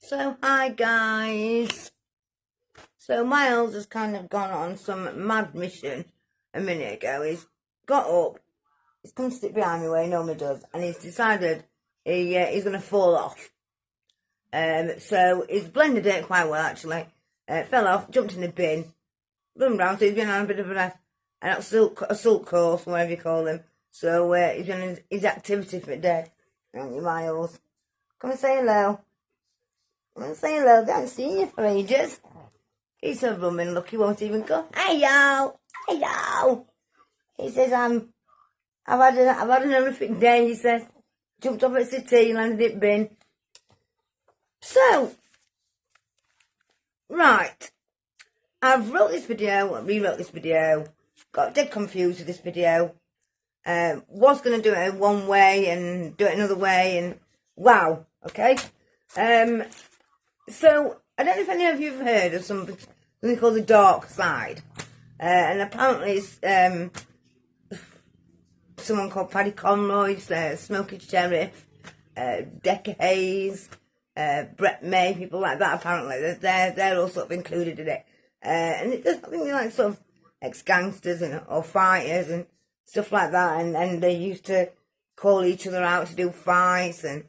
So, hi guys. So, Miles has kind of gone on some mad mission a minute ago. He's got up, he's come to sit behind me where he normally does, and he's decided he's going to fall off. So, he's blended it quite well actually. Fell off, jumped in the bin, run round, so he's been on a bit of an assault course, whatever you call him. So, he's been his activity for the day. Aren't you, Miles? Come and say hello. Come and say hello. They haven't seen you for ages. He's so rumming, look, he won't even go. Hey yo, hey yo. He says, I've had an horrific day. He says, jumped off at City, landed it bin. So, right, I've wrote this video, rewrote this video, got dead confused with this video. Was going to do it one way and do it another way, and wow, okay. So, I don't know if any of you have heard of something called the dark side. And apparently it's someone called Paddy Conroy, Smoky Sheriff, Decca Hayes, Brett May, people like that apparently. They're all sort of included in it. And it does, I think they're like sort of ex-gangsters or fighters and stuff like that. And they used to call each other out to do fights and,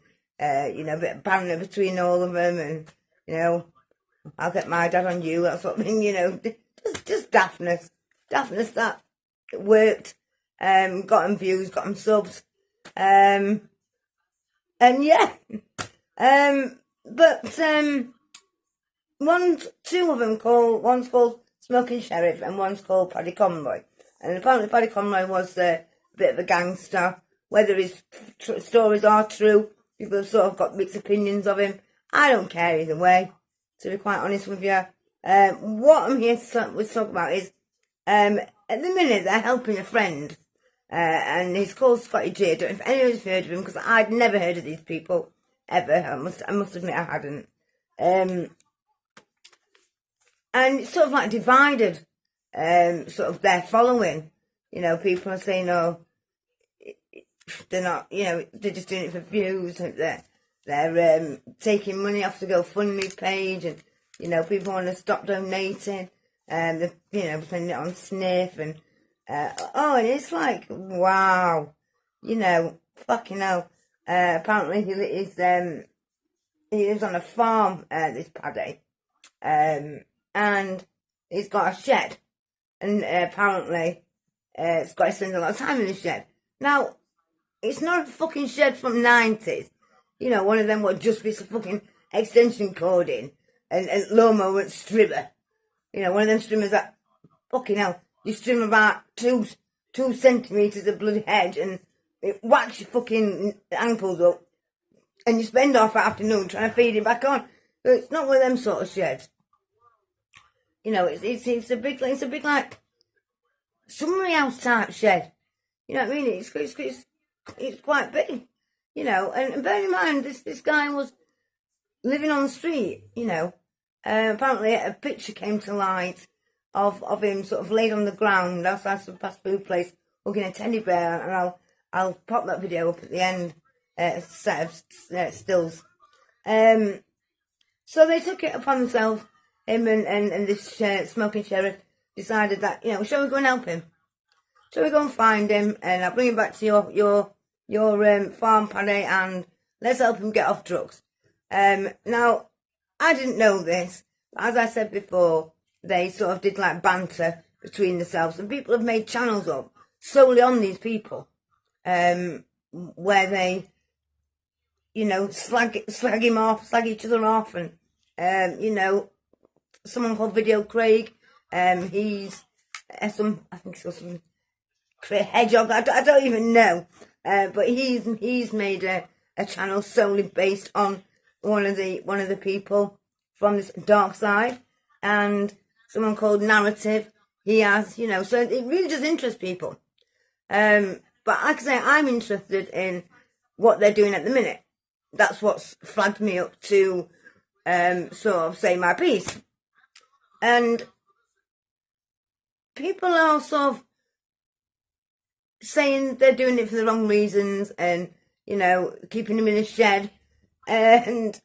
you know, a bit of banter between all of them and, you know, I'll get my dad on you, that sort of thing, you know, just daftness that worked, got them views, got them subs, and yeah, but two of them one's called Smoking Sheriff and one's called Paddy Conroy, and apparently Paddy Conroy was a bit of a gangster. Whether his stories are true, people have sort of got mixed opinions of him. I don't care either way, to be quite honest with you. What I'm here to talk about is, at the minute they're helping a friend, and he's called Scotty G. I don't know if anyone's heard of him, because I'd never heard of these people, ever. I must admit I hadn't. And it's sort of like divided, sort of their following. You know, people are saying, oh, they're not, you know, they're just doing it for views, and they're taking money off the GoFundMe page, and you know, people want to stop donating, and they're, you know, spending it on sniff, and and it's like, wow, you know, fucking hell. Apparently he lives on a farm, this Paddy, and he's got a shed, and apparently Scotty spends a lot of time in the shed. Now, it's not a fucking shed from 90s. You know, one of them would just be some fucking extension cord in and lawnmower and strimmer. You know, one of them strimmers that, fucking hell, you strim about two centimetres of bloody hedge and it whacks your fucking ankles up and you spend half the afternoon trying to feed it back on. But it's not one of them sort of sheds. You know, it's a big like summary house type shed. You know what I mean? It's quite big. You know, and bear in mind, this guy was living on the street, you know. Apparently a picture came to light of him sort of laid on the ground outside some fast food place, hugging a teddy bear, and I'll pop that video up at the end, a set of stills. So they took it upon themselves, him and this Smoking Sheriff decided that, you know, shall we go and help him? Shall we go and find him, and I'll bring him back to your farm, Paddy, and let's help him get off drugs. Now, I didn't know this, but as I said before, they sort of did like banter between themselves, and people have made channels up solely on these people, where they, you know, slag him off, slag each other off, and, you know, someone called Video Craig, he's I think he's got some hedgehog, I don't even know. But he's made a channel solely based on one of the people from this dark side, and someone called Narrative. He has, you know, so it really does interest people. But like I say, I'm interested in what they're doing at the minute. That's what's flagged me up to sort of say my piece. And people are sort of saying they're doing it for the wrong reasons and, you know, keeping him in a shed. And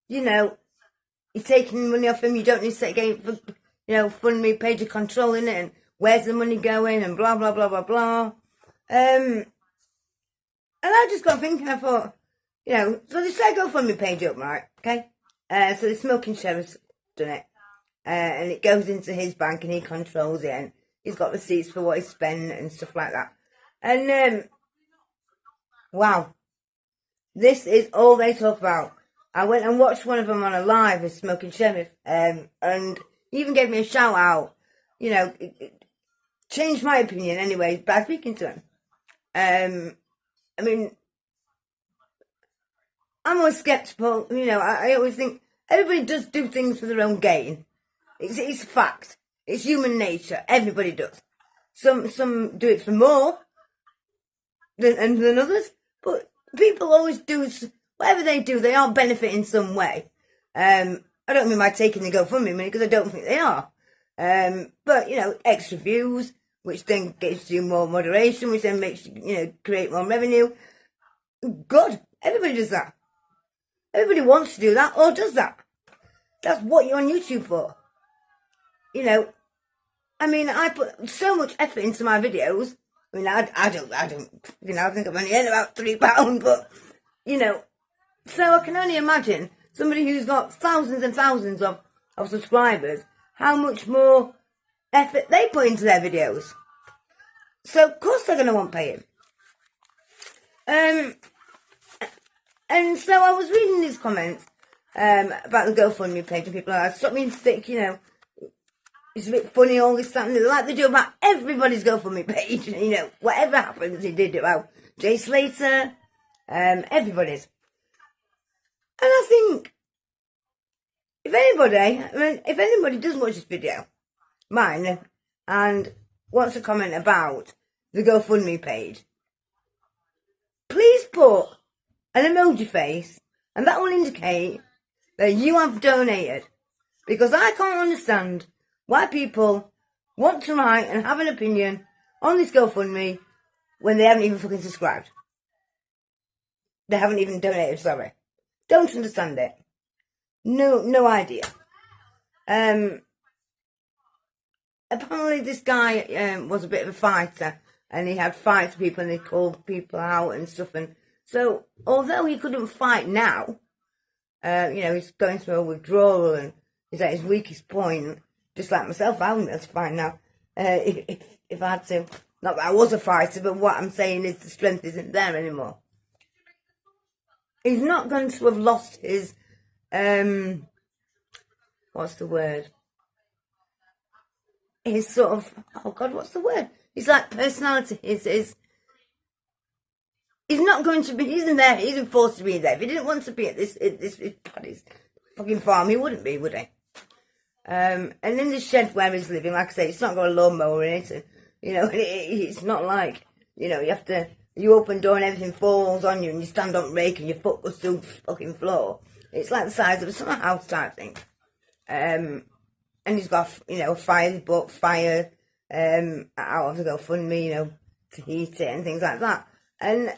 you know, you're taking money off him, you don't need to set again for, you know, fund me page, you're controlling it, and where's the money going, and blah, blah, blah, blah, blah. And I just got thinking, I thought, you know, so they set a GoFundMe page up, right, okay? So the smoking sheriff's done it, and it goes into his bank, and he controls it, and he's got receipts for what he spent, and stuff like that. And, wow, this is all they talk about. I went and watched one of them on a live with Smoking Sheriff, and he even gave me a shout out. You know, it changed my opinion anyway by speaking to him. I mean, I'm always sceptical. You know, I always think everybody does do things for their own gain. It's a fact. It's human nature. Everybody does. Some do it for more than others, but people always do. Whatever they do, they are benefiting some way. I don't mean by taking the GoFundMe money, because I don't think they are. But, you know, extra views, which then gets you more moderation, which then makes you, you know, create more revenue. Good. Everybody does that. Everybody wants to do that or does that. That's what you're on YouTube for. You know, I mean, I put so much effort into my videos. I mean, I don't, you know, I think I'm only in about £3, but, you know, so I can only imagine somebody who's got thousands and thousands of subscribers, how much more effort they put into their videos. So, of course they're going to want paying. And so I was reading these comments about the GoFundMe page, and people are like, stop being thick, you know, it's a bit funny, all this, that, and like they do about everybody's GoFundMe page. You know, whatever happens, they did about Jay Slater, everybody's. And I think, if anybody does watch this video, mine, and wants to comment about the GoFundMe page, please put an emoji face, and that will indicate that you have donated. Because I can't understand why people want to write and have an opinion on this GoFundMe when they haven't even fucking subscribed. They haven't even donated, sorry. Don't understand it. No idea. Apparently this guy was a bit of a fighter, and he had fights with people, and he called people out and stuff. And so, although he couldn't fight now, you know, he's going through a withdrawal, and he's at his weakest point, just like myself. I wouldn't be able to fight now if I had to. Not that I was a fighter, but what I'm saying is the strength isn't there anymore. He's not going to have lost his, what's the word? His sort of, oh God, what's the word? His like personality, he's not going to be, he isn't there, he isn't forced to be there. If he didn't want to be at this Paddy's fucking farm, he wouldn't be, would he? And in the shed where he's living, like I say, it's not got a lawnmower in it, and, you know, it's not like, you know, you open the door and everything falls on you, and you stand on rake and your foot goes through the fucking floor. It's like the size of a summer house type thing. And he's got, you know, fire out of the GoFundMe, you know, to heat it and things like that. And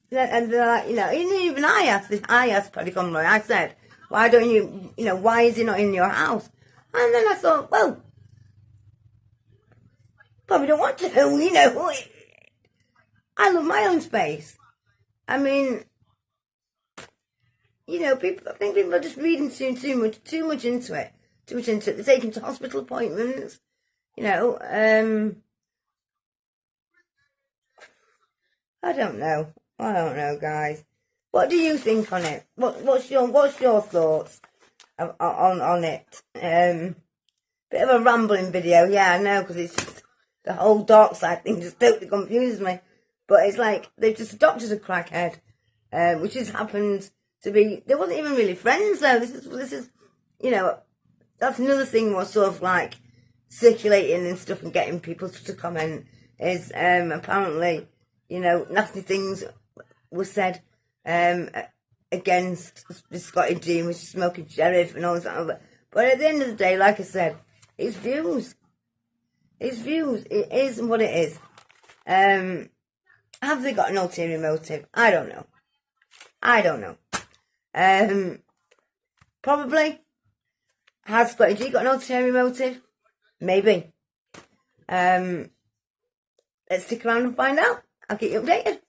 they're like, you know, even I asked Paddy Conroy, I said, why don't you, you know, why is he not in your house? And then I thought, well, probably don't want to, you know. I love my own space. I mean, you know, I think people are just reading too much into it. Too much into it. They're taking to hospital appointments, you know. I don't know, guys. What do you think on it? What's your thoughts on it? Bit of a rambling video, yeah, I know, because it's just the whole dark side thing just totally confuses me. But it's like they've just adopted a crackhead, which has happened to be. They wasn't even really friends though. This is, you know, that's another thing was sort of like circulating and stuff and getting people to comment is apparently, you know, nasty things were said against the Scotty G, which is Smoking Sheriff and all that. But at the end of the day, like I said, it's views. It's views. It is what it is. Have they got an ulterior motive? I don't know. Probably. Has Scotty G got an ulterior motive? Maybe. Let's stick around and find out. I'll keep you updated.